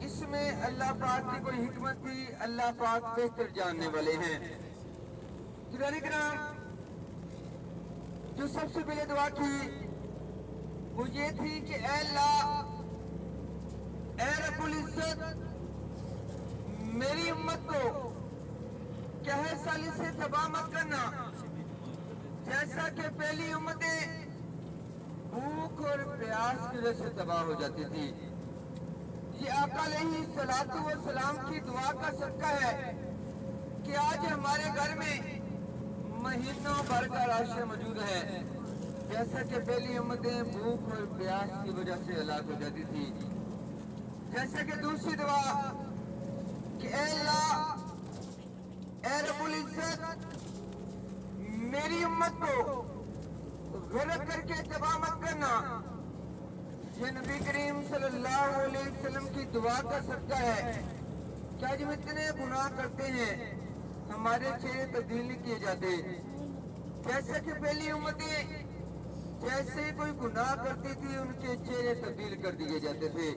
اس میں اللہ پاک کی کوئی حکمت تھی، اللہ پاک بہتر جاننے والے ہیں۔ قرآن کرام جو سب سے پہلے دعا کی وہ یہ تھی کہ اے اللہ، اے رب العزت، میری امت کو قحط سالی سے تباہ مت کرنا، جیسا کہ پہلی امتیں بھوک اور پیاس کی وجہ سے تباہ ہو جاتی تھی۔ یہ آقا علیہ الصلوۃ والسلام کی دعا کا صدقہ ہے کہ آج ہمارے گھر میں مہینوں بھر کا راشن موجود ہے، جیسا کہ پہلی امتیں بھوک اور پیاس کی وجہ سے ہلاک ہو جاتی تھی۔ جیسا کہ دوسری دعا کہ اے اللہ، اے رب العزت، میری امت کو غرق کر کے تباہ مت کرنا، یہ نبی کریم صلی اللہ علیہ وسلم کی دعا کا صدقہ ہے کہ آج ہم اتنے گناہ کرتے ہیں ہمارے چہرے تبدیل نہیں کیے جاتے، جیسے کہ پہلی امتیں جیسے کوئی گناہ کرتی تھی ان کے چہرے تبدیل کر دیے جاتے تھے۔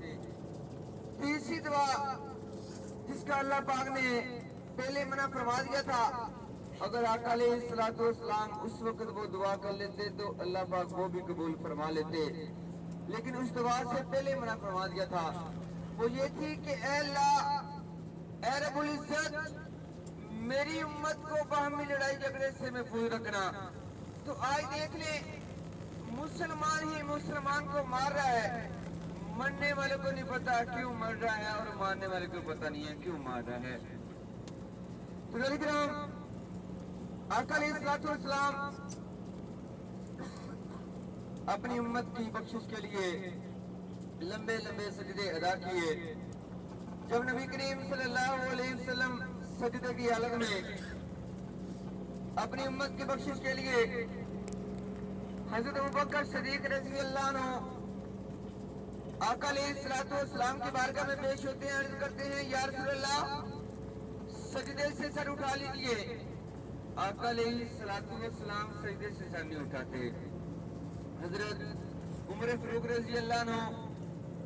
تیسری دعا جس کا اللہ پاک نے پہلے منع فرما دیا تھا، اگر آقا علیہ الصلوۃ والسلام اس وقت وہ دعا کر لیتے تو اللہ پاک وہ بھی قبول فرما لیتے، لیکن اس دعا سے پہلے منع فرما دیا تھا، وہ یہ تھی کہ اے اللہ، اے رب العزت، میری امت کو باہمی لڑائی جھگڑے سے محفوظ رکھنا۔ تو آج دیکھ لیں، مسلمان ہی مسلمان کو مار رہا ہے، مرنے والے کو نہیں پتا کیوں مر رہا ہے اور مارنے والے کو پتا نہیں ہے کیوں مار رہا ہے۔ تو عزیز کرام، آقا علیہ الصلوۃ والسلام اپنی امت کی بخشش کے لیے لمبے لمبے سجدے ادا کیے۔ جب نبی کریم صلی اللہ علیہ وسلم سجدے کی حالت میں اپنی امت کی بخشش کے لیے حضرت ابوبکر صدیق رضی اللہ عنہ آقا علیہ الصلوۃ والسلام کی بارگاہ میں پیش ہوتے ہیں، عرض کرتے ہیں یا رسول اللہ، سجدے سے سر اٹھا لیجئے۔ آقا علیہ الصلوۃ والسلام سجدے سے سر نہیں اٹھاتے۔ حضرت عمر فاروق رضی اللہ عنہ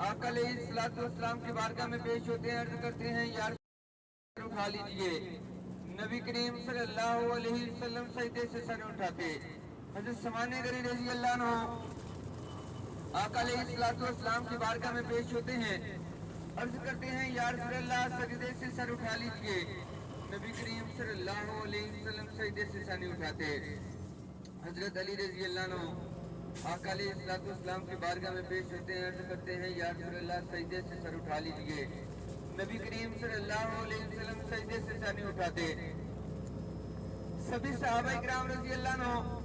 آقا علیہ الصلوۃ والسلام کی بارگاہ میں پیش ہوتے ہیں، عرض کرتے ہیں یا رسول اللہ، سر اٹھا لیجئے۔ نبی کریم صلی اللہ علیہ وسلم سجدے سے سر اٹھاتے۔ حضرت سلمان غری رضی اللہ عنہ آقا علیہ الصلوۃ والسلام کی بارگاہ میں پیش ہوتے ہیں، عرض کرتے ہیں یا رسول اللہ، سجدے سے سر اٹھا لیجئے۔ نبی کریم صلی اللہ علیہ وسلم سجدے سے سر نہیں اٹھاتے۔ حضرت علی رضی اللہ عنہ آقا علیہ الصلوۃ والسلام کی بارگاہ میں پیش ہوتے ہیں، عرض کرتے ہیں یا رسول اللہ، سجدے سے سر اٹھا لیجئے۔ نبی کریم صلی اللہ علیہ وسلم سجدے سے سر نہیں اٹھاتے۔ سبھی صحابہ کرام رضی اللہ عنہ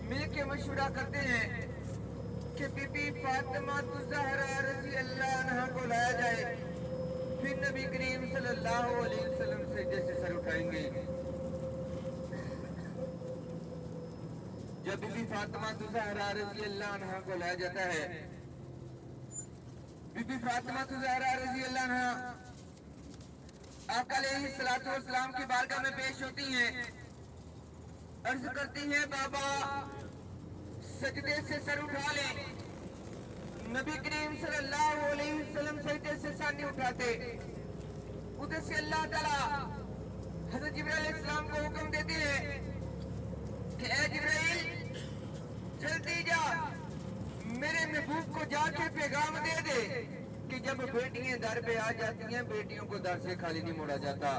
مل کے مشورہ کرتے ہیں کہ بی بی فاطمہ الزہرا رضی اللہ عنہ کو لایا جائے، پھر نبی کریم صلی اللہ علیہ وسلم سجدے سے سر اٹھائیں گے۔ جب بی بی فاطمہ الزہرا رضی اللہ عنہ کو لایا جاتا ہے، بی بی فاطمہ الزہرا رضی اللہ عنہ آقا علیہ الصلوۃ والسلام کی بارگاہ میں پیش ہوتی ہیں، عرض کرتی ہیں بابا سجدے سے سر اٹھا لیں۔ نبی کریم صلی اللہ علیہ وسلم سجدے سے سر نہیں اٹھاتے۔ ادھر سے اللہ تعالیٰ حضرت جبرائیل علیہ السلام کو حکم دیتے ہیں کہ اے جبرائیل، جلدی جا میرے محبوب کو جا کے پیغام دے دے کہ جب بیٹیاں در پہ آ جاتی ہیں بیٹیوں کو در سے خالی نہیں موڑا جاتا۔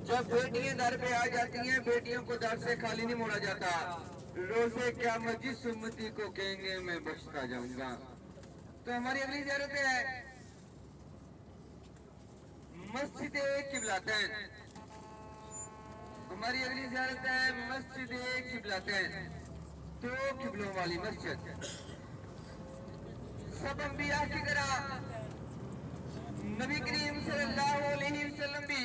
جب بیٹیاں در پہ آ جاتی ہیں بیٹیوں کو در سے خالی نہیں موڑا جاتا۔ روزے قیامت جس امتی کو کہیں گے میں بخشتا جاؤں گا۔ تو ہماری اگلی زیارت ہے مسجد قبلتین۔ ہماری اگلی زیارت ہے مسجد قبلتین، دو قبلوں والی مسجد۔ سب انبیاء کی طرح نبی کریم صلی اللہ علیہ وسلم بھی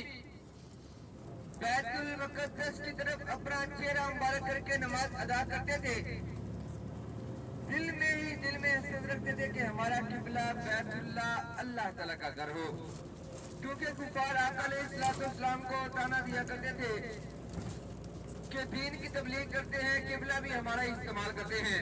بیت المقدس کی طرف اپنا چہرہ مبارک کر کے نماز ادا کرتے تھے۔ دل میں حسرت رکھتے تھے کہ ہمارا قبلہ بیت اللہ اللہ تعالیٰ کا گھر ہو، کیونکہ کفار آقا علیہ الصلوۃ والسلام کو تانا دیا کرتے تھے کہ دین کی تبلیغ کرتے ہیں، قبلہ بھی ہمارا استعمال کرتے ہیں۔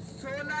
16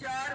4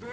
2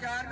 4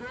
2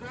2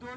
2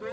2